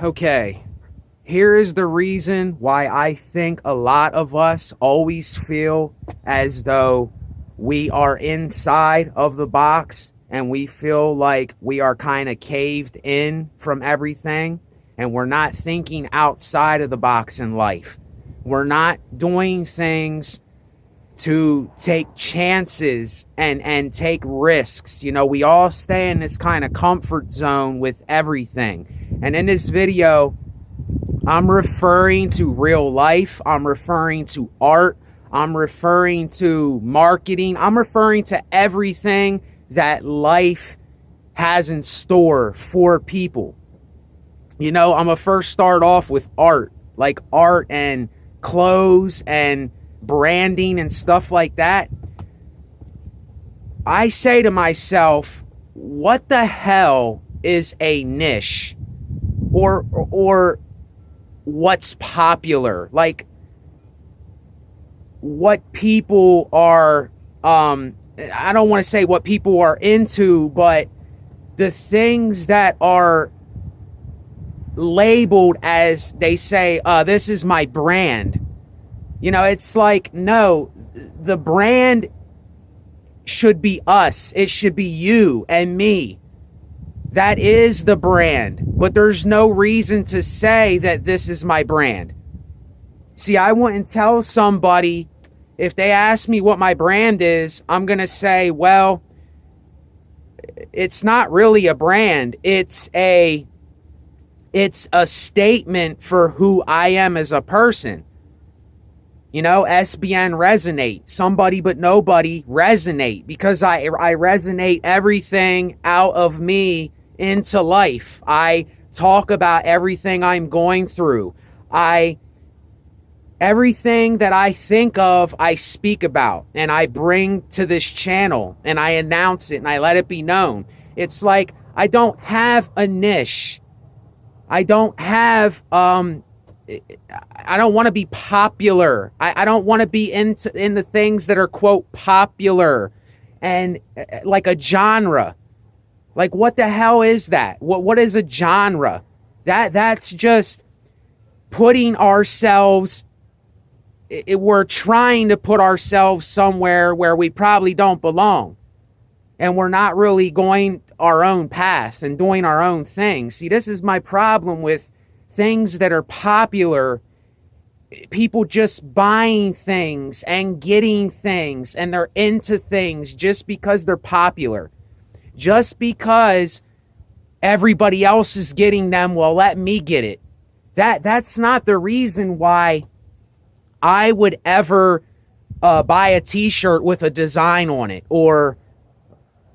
Okay, here is the reason why I think a lot of us always feel as though we are inside of the box and we feel like we are kind of caved in from everything and we're not thinking outside of the box in life. We're not doing things to take chances and take risks. You know, we all stay in this kind of comfort zone with everything. And in this video, I'm referring to real life. I'm referring to art. I'm referring to marketing. I'm referring to everything that life has in store for people. You know, I'm going to first start off with art, like art and clothes and branding and stuff like that. I say to myself, what the hell is a niche? Or what's popular? Like, what people are, I don't want to say what people are into, but the things that are labeled as, they say, this is my brand. You know, it's like, no, the brand should be us. It should be you and me. That is the brand. But there's no reason to say that this is my brand. See, I wouldn't tell somebody, if they ask me what my brand is, I'm going to say, well, it's not really a brand. It's a statement for who I am as a person. You know, SBN resonate. Somebody but nobody resonate, because I resonate everything out of me into life. I talk about everything I'm going through. Everything that I think of, I speak about and I bring to this channel and I announce it and I let it be known. It's like, I don't have a niche. I don't have, I don't want to be popular. I don't want to be in the things that are, quote, popular and like a genre. Like, what the hell is that? What is a genre? That's just putting ourselves, we're trying to put ourselves somewhere where we probably don't belong. And we're not really going our own path and doing our own thing. See, this is my problem with things that are popular. People just buying things and getting things, and they're into things just because they're popular. Just because everybody else is getting them, well, let me get it. That's not the reason why I would ever buy a t-shirt with a design on it, or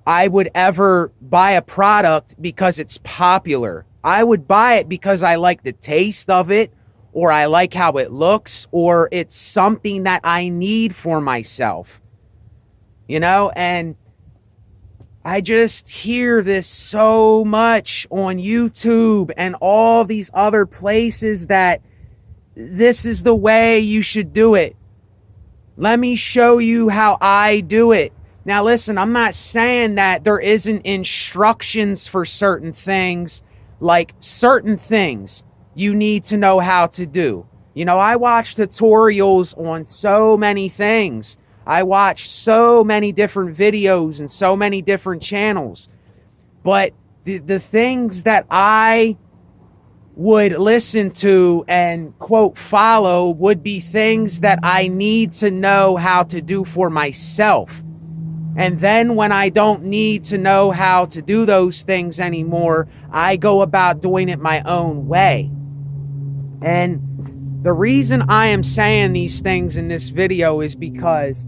I would ever buy a product because it's popular. I would buy it because I like the taste of it, or I like how it looks, or it's something that I need for myself. You know, and I just hear this so much on YouTube and all these other places that this is the way you should do it. Let me show you how I do it. Now, listen, I'm not saying that there isn't instructions for certain things, like certain things you need to know how to do. You know, I watch tutorials on so many things. I watch so many different videos and so many different channels. But the things that I would listen to and, quote, follow would be things that I need to know how to do for myself. And then when I don't need to know how to do those things anymore, I go about doing it my own way. And the reason I am saying these things in this video is because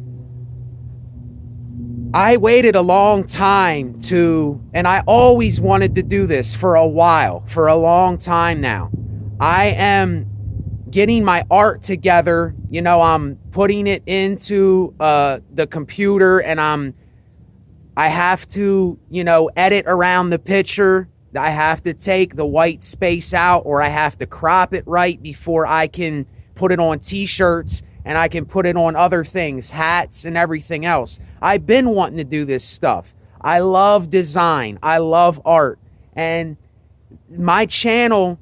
I waited a long time and I always wanted to do this for a while, for a long time now. I am getting my art together. You know, I'm putting it into the computer, and I have to, you know, edit around the picture. I have to take the white space out, or I have to crop it right before I can put it on t-shirts, and I can put it on other things, hats and everything else. I've been wanting to do this stuff. I love design. I love art. And my channel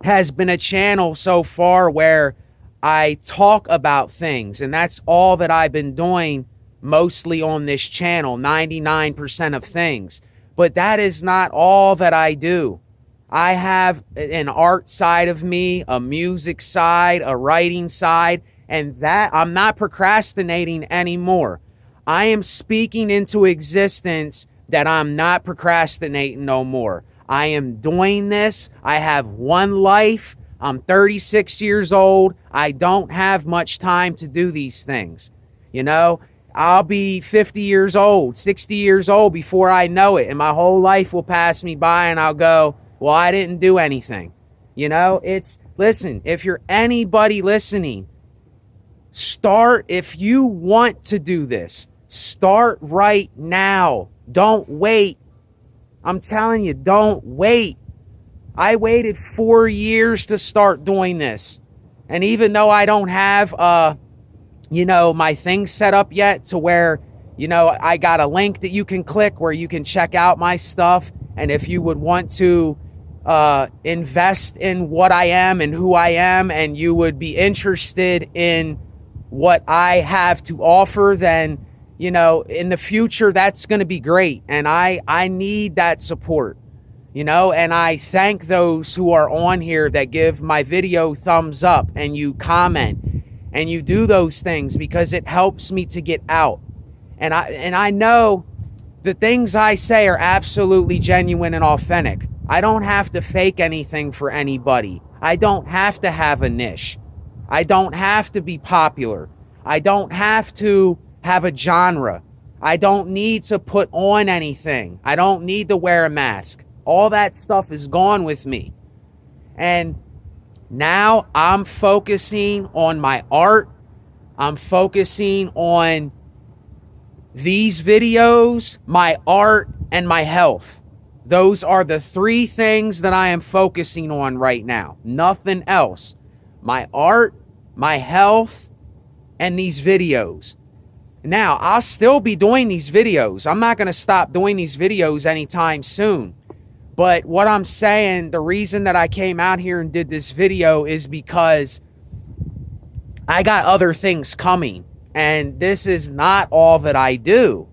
has been a channel so far where I talk about things, and that's all that I've been doing mostly on this channel, 99% of things. But that is not all that I do. I have an art side of me, a music side, a writing side, and that I'm not procrastinating anymore. I am speaking into existence that I'm not procrastinating no more. I am doing this. I have one life. I'm 36 years old. I don't have much time to do these things. You know, I'll be 50 years old, 60 years old before I know it. And my whole life will pass me by and I'll go, well, I didn't do anything. You know, listen, if you're anybody listening, start, if you want to do this, start right now. Don't wait. I'm telling you, don't wait. I waited 4 years to start doing this. And even though I don't have, my thing set up yet to where, I got a link that you can click where you can check out my stuff. And if you would want to invest in what I am and who I am, and you would be interested in what I have to offer, then, in the future, that's going to be great. And I need that support, and I thank those who are on here that give my video thumbs up and you comment and you do those things, because it helps me to get out. And I know the things I say are absolutely genuine and authentic. I don't have to fake anything for anybody. I don't have to have a niche. I don't have to be popular. I don't have to have a genre. I don't need to put on anything. I don't need to wear a mask. All that stuff is gone with me. And now I'm focusing on my art. I'm focusing on these videos, my art, and my health. Those are the three things that I am focusing on right now. Nothing else. My art, my health, and these videos. Now, I'll still be doing these videos. I'm not going to stop doing these videos anytime soon. But what I'm saying, the reason that I came out here and did this video is because I got other things coming. And this is not all that I do.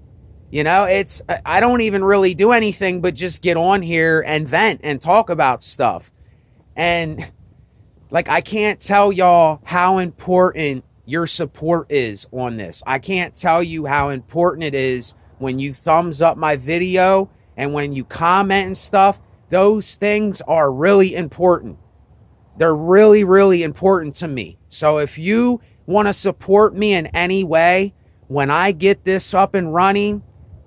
I don't even really do anything but just get on here and vent and talk about stuff. And I can't tell y'all how important your support is on this. I can't tell you how important it is when you thumbs up my video and when you comment and stuff. Those things are really important. They're really, really important to me. So if you want to support me in any way, when I get this up and running,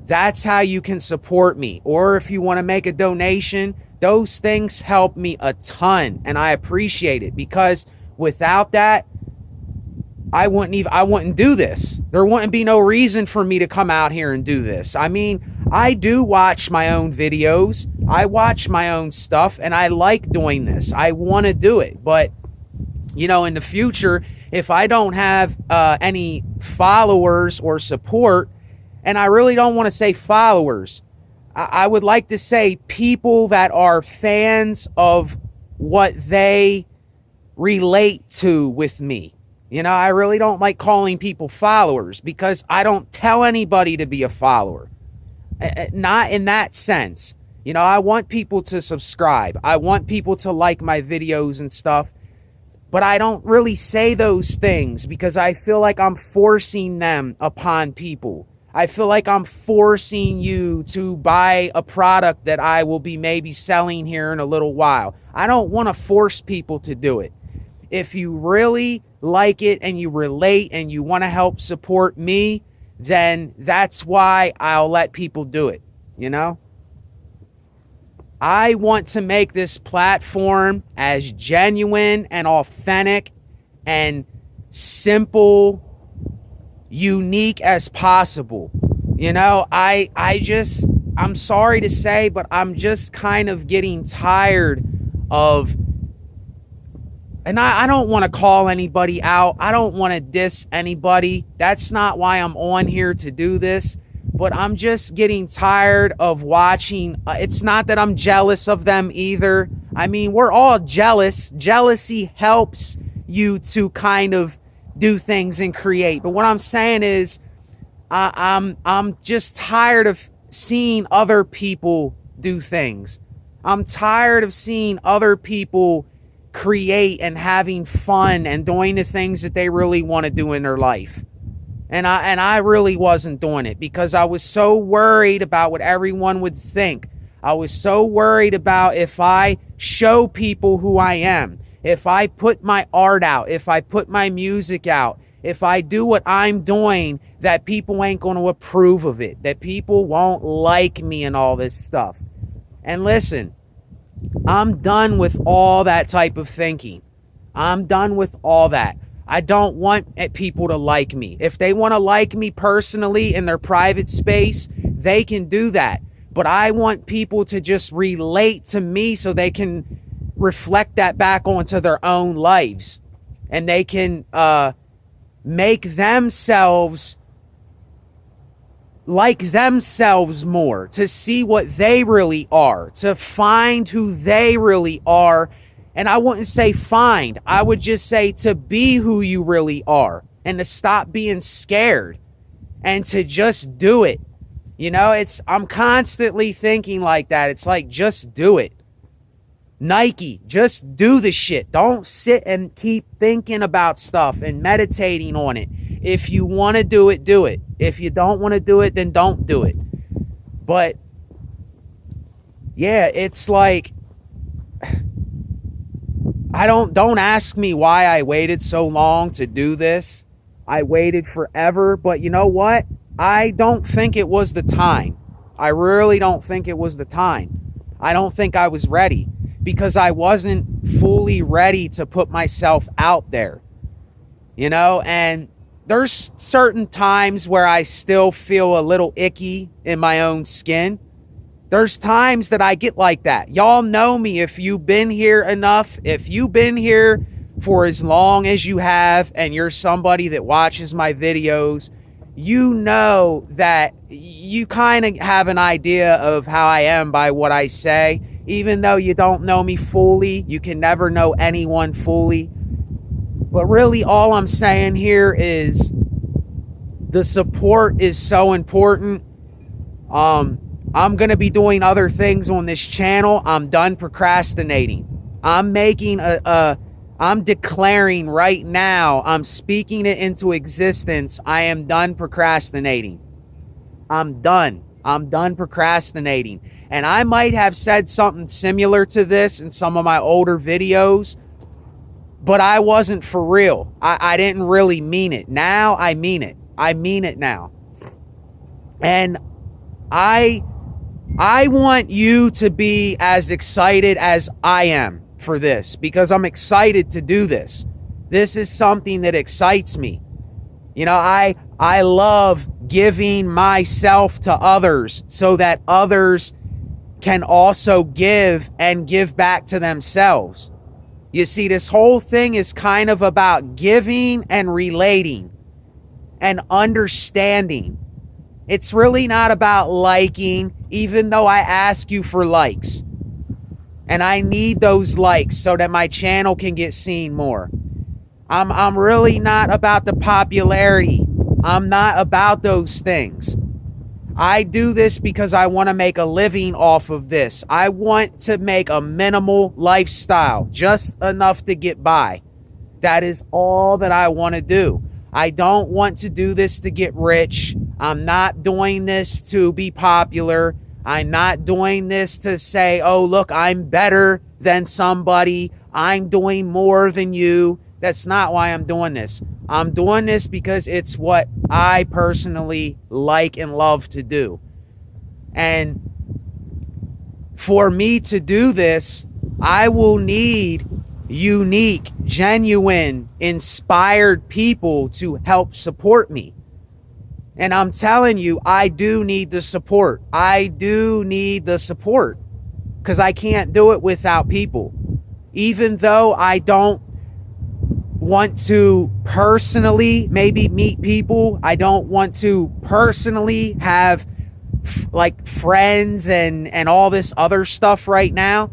that's how you can support me. Or if you want to make a donation, those things help me a ton, and I appreciate it, because without that, I wouldn't do this. There wouldn't be no reason for me to come out here and do this. I mean, I do watch my own videos. I watch my own stuff, and I like doing this. I want to do it. But, in the future, if I don't have any followers or support, and I really don't want to say followers, I would like to say people that are fans of what they relate to with me. I really don't like calling people followers, because I don't tell anybody to be a follower. Not in that sense. I want people to subscribe. I want people to like my videos and stuff. But I don't really say those things because I feel like I'm forcing them upon people. I feel like I'm forcing you to buy a product that I will be maybe selling here in a little while. I don't want to force people to do it. If you really like it and you relate and you want to help support me, then that's why I'll let people do it, I want to make this platform as genuine and authentic and simple, unique as possible. I'm sorry to say, but I'm just kind of getting tired of, and I don't want to call anybody out. I don't want to diss anybody. That's not why I'm on here to do this. But I'm just getting tired of watching. It's not that I'm jealous of them either. I mean, we're all jealous. Jealousy helps you to kind of do things and create. But what I'm saying is, I'm just tired of seeing other people do things. I'm tired of seeing other people create and having fun and doing the things that they really want to do in their life. And I really wasn't doing it because I was so worried about what everyone would think. I was so worried about if I show people who I am, if I put my art out, if I put my music out, if I do what I'm doing, that people ain't going to approve of it, that people won't like me and all this stuff. And listen, I'm done with all that type of thinking. I'm done with all that. I don't want people to like me. If they want to like me personally in their private space, they can do that. But I want people to just relate to me so they can reflect that back onto their own lives. And they can make themselves like themselves more, to see what they really are, to find who they really are. And I wouldn't say find, I would just say to be who you really are and to stop being scared and to just do it. You know, I'm constantly thinking like that. It's like, just do it. Nike, just do the shit. Don't sit and keep thinking about stuff and meditating on it. If you want to do it, do it. If you don't want to do it, then don't do it. But yeah, it's like, don't ask me why I waited so long to do this. I waited forever, but you know what? I don't think it was the time. I really don't think it was the time. I don't think I was ready because I wasn't fully ready to put myself out there. You know, and there's certain times where I still feel a little icky in my own skin. There's times that I get like that. Y'all know me if you've been here enough. If you've been here for as long as you have and you're somebody that watches my videos, you know that you kind of have an idea of how I am by what I say. Even though you don't know me fully, you can never know anyone fully. But really all I'm saying here is the support is so important. I'm going to be doing other things on this channel. I'm done procrastinating. I'm declaring right now, I'm speaking it into existence. I am done procrastinating. I'm done procrastinating. And I might have said something similar to this in some of my older videos, but I wasn't for real. I didn't really mean it. Now I mean it. I mean it now. And I want you to be as excited as I am for this because I'm excited to do this. This is something that excites me. You know, I love giving myself to others so that others can also give and give back to themselves. You see, this whole thing is kind of about giving and relating and understanding. It's really not about liking, even though I ask you for likes. And I need those likes so that my channel can get seen more. I'm really not about the popularity. I'm not about those things. I do this because I want to make a living off of this. I want to make a minimal lifestyle, just enough to get by. That is all that I want to do. I don't want to do this to get rich. I'm not doing this to be popular. I'm not doing this to say, oh, look, I'm better than somebody. I'm doing more than you. That's not why I'm doing this. I'm doing this because it's what I personally like and love to do. And for me to do this, I will need unique, genuine, inspired people to help support me. And I'm telling you, I do need the support. I do need the support because I can't do it without people. Even though I don't want to personally maybe meet people, I don't want to personally have like friends and all this other stuff right now.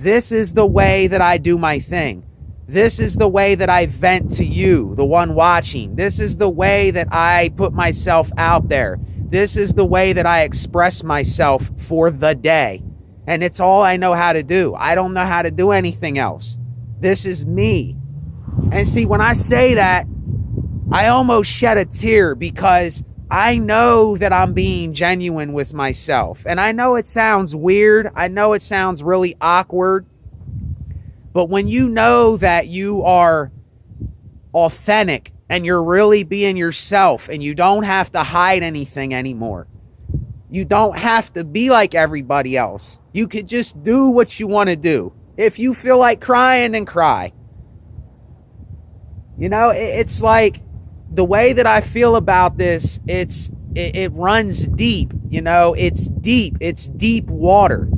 This is the way that I do my thing. This is the way that I vent to you, the one watching. This is the way that I put myself out there. This is the way that I express myself for the day. And it's all I know how to do. I don't know how to do anything else. This is me. And see, when I say that, I almost shed a tear because I know that I'm being genuine with myself. And I know it sounds weird. I know it sounds really awkward. But when you know that you are authentic and you're really being yourself and you don't have to hide anything anymore, you don't have to be like everybody else. You could just do what you want to do. If you feel like crying, then cry. You know, it's like the way that I feel about this, it runs deep. You know, it's deep. It's deep water.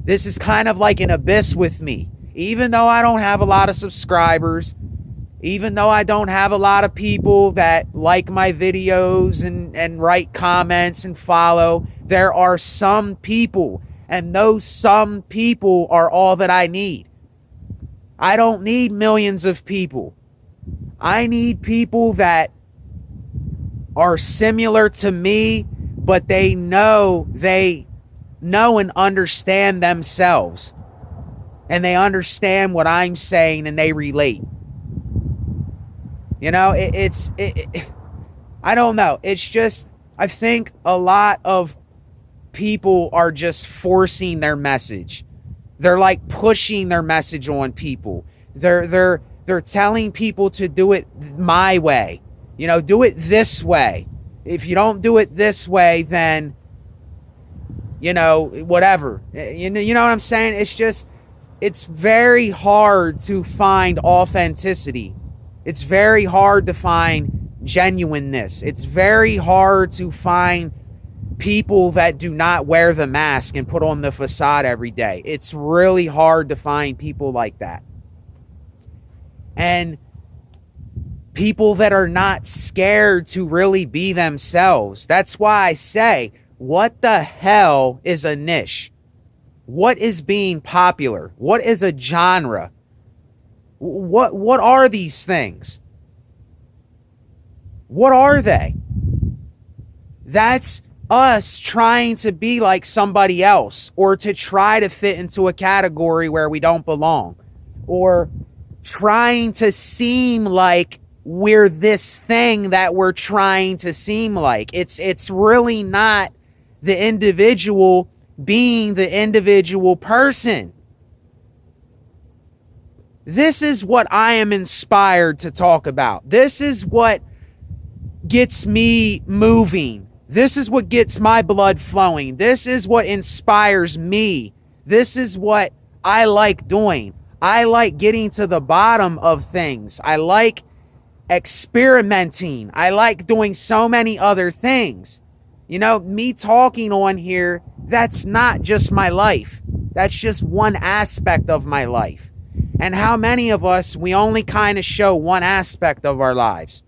This is kind of like an abyss with me. Even though I don't have a lot of subscribers, even though I don't have a lot of people that like my videos and write comments and follow, there are some people, and those some people are all that I need. I don't need millions of people. I need people that are similar to me, but they know and understand themselves. And they understand what I'm saying and they relate. You know, I don't know. It's just, I think a lot of people are just forcing their message. They're like pushing their message on people. They're telling people to do it my way. You know, do it this way. If you don't do it this way, then, you know, whatever. You know what I'm saying? It's just, it's very hard to find authenticity. It's very hard to find genuineness. It's very hard to find people that do not wear the mask and put on the facade every day. It's really hard to find people like that. And people that are not scared to really be themselves. That's why I say, what the hell is a niche? What is being popular? What is a genre? What are these things? What are they? That's us trying to be like somebody else, or to try to fit into a category where we don't belong, or trying to seem like we're this thing that we're trying to seem like. It's really not the individual being the individual person. This is what I am inspired to talk about. This is what gets me moving. This is what gets my blood flowing. This is what inspires me. This is what I like doing. I like getting to the bottom of things. I like experimenting. I like doing so many other things. You know, me talking on here, that's not just my life. That's just one aspect of my life. And how many of us, we only kind of show one aspect of our lives?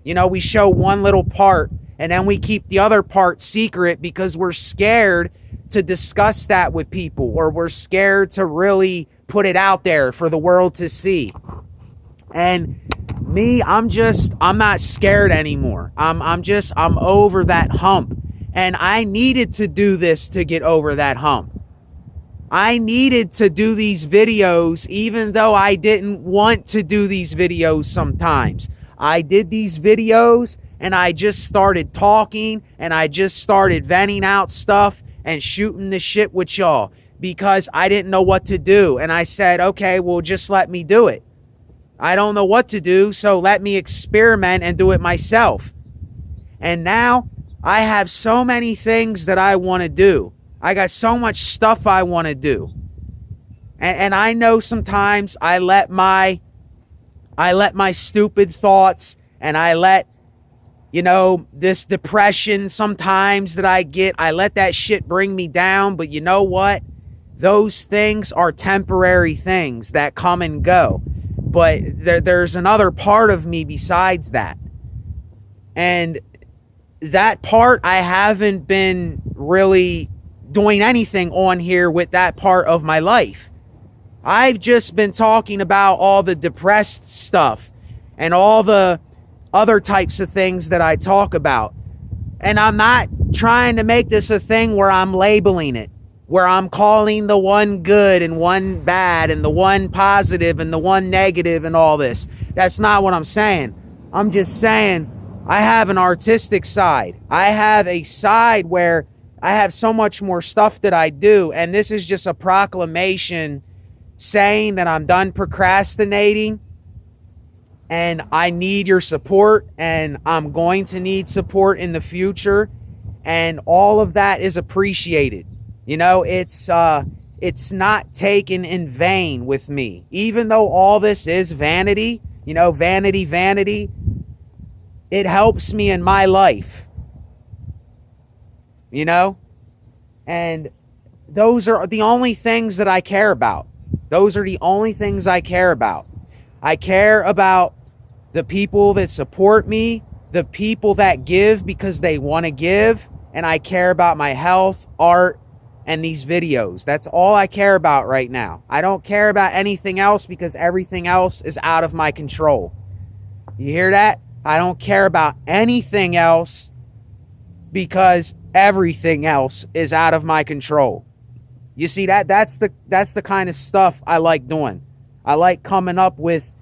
You know, we show one little part, and then we keep the other part secret because we're scared to discuss that with people, or we're scared to really put it out there for the world to see. And me, I'm not scared anymore. I'm over that hump. And I needed to do this to get over that hump. I needed to do these videos even though I didn't want to do these videos sometimes. I did these videos and I just started talking and I just started venting out stuff and shooting the shit with y'all because I didn't know what to do. And I said, okay, well, just let me do it. I don't know what to do, so let me experiment and do it myself. And now I have so many things that I want to do. I got so much stuff I want to do. And I know sometimes I let my stupid thoughts and I let, you know, this depression sometimes that I get, I let that shit bring me down. But you know what? Those things are temporary things that come and go. But there's another part of me besides that. And that part I haven't been really doing anything on here with that part of my life. I've just been talking about all the depressed stuff and all the other types of things that I talk about. And I'm not trying to make this a thing where I'm labeling it, where I'm calling the one good and one bad and the one positive and the one negative and all this. That's not what I'm saying. I'm just saying I have an artistic side. I have a side where I have so much more stuff that I do. And this is just a proclamation saying that I'm done procrastinating and I need your support, and I'm going to need support in the future. And all of that is appreciated. You know, it's not taken in vain with me. Even though all this is vanity, you know, vanity, it helps me in my life. You know? And those are the only things that I care about. Those are the only things I care about. I care about the people that support me, the people that give because they want to give, and I care about my health, art, and these videos. That's all I care about right now. I don't care about anything else because everything else is out of my control. You hear that? I don't care about anything else because everything else is out of my control. You see that? That's the kind of stuff I like doing. I like coming up with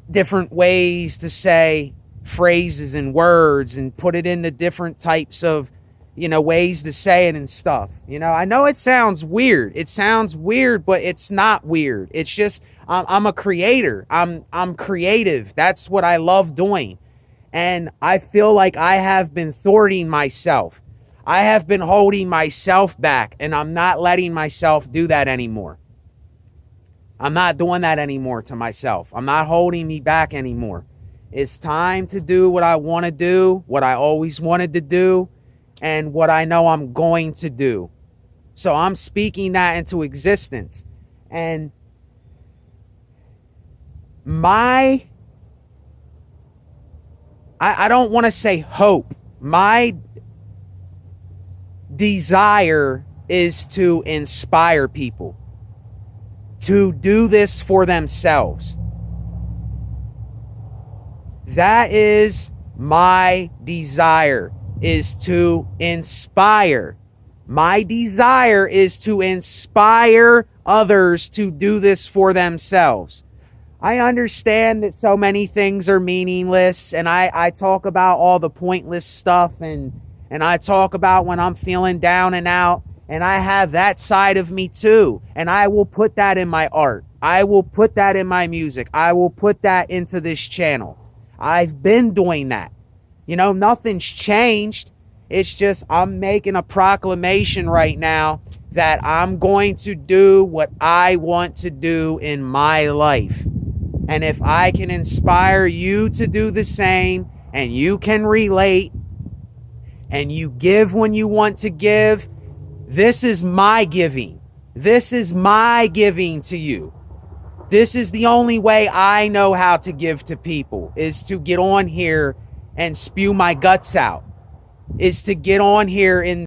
different ways to say phrases and words and put it into different types of, you know, ways to say it and stuff. You know, I know it sounds weird. It sounds weird, but it's not weird. It's just I'm a creator. I'm creative. That's what I love doing. And I feel like I have been thwarting myself. I have been holding myself back, and I'm not letting myself do that anymore. I'm not doing that anymore to myself. I'm not holding me back anymore. It's time to do what I want to do, what I always wanted to do, and what I know I'm going to do. So I'm speaking that into existence. And I don't want to say hope. My desire is to inspire people to do this for themselves. That is my desire, is to inspire. My desire is to inspire others to do this for themselves. I understand that so many things are meaningless, and I talk about all the pointless stuff, and I talk about when I'm feeling down and out, and I have that side of me too, and I will put that in my art. I will put that in my music. I will put that into this channel. I've been doing that. You know, nothing's changed. It's just I'm making a proclamation right now that I'm going to do what I want to do in my life. And if I can inspire you to do the same, and you can relate, and you give when you want to give, this is my giving. This is my giving to you. This is the only way I know how to give to people, is to get on here and spew my guts out, is to get on here and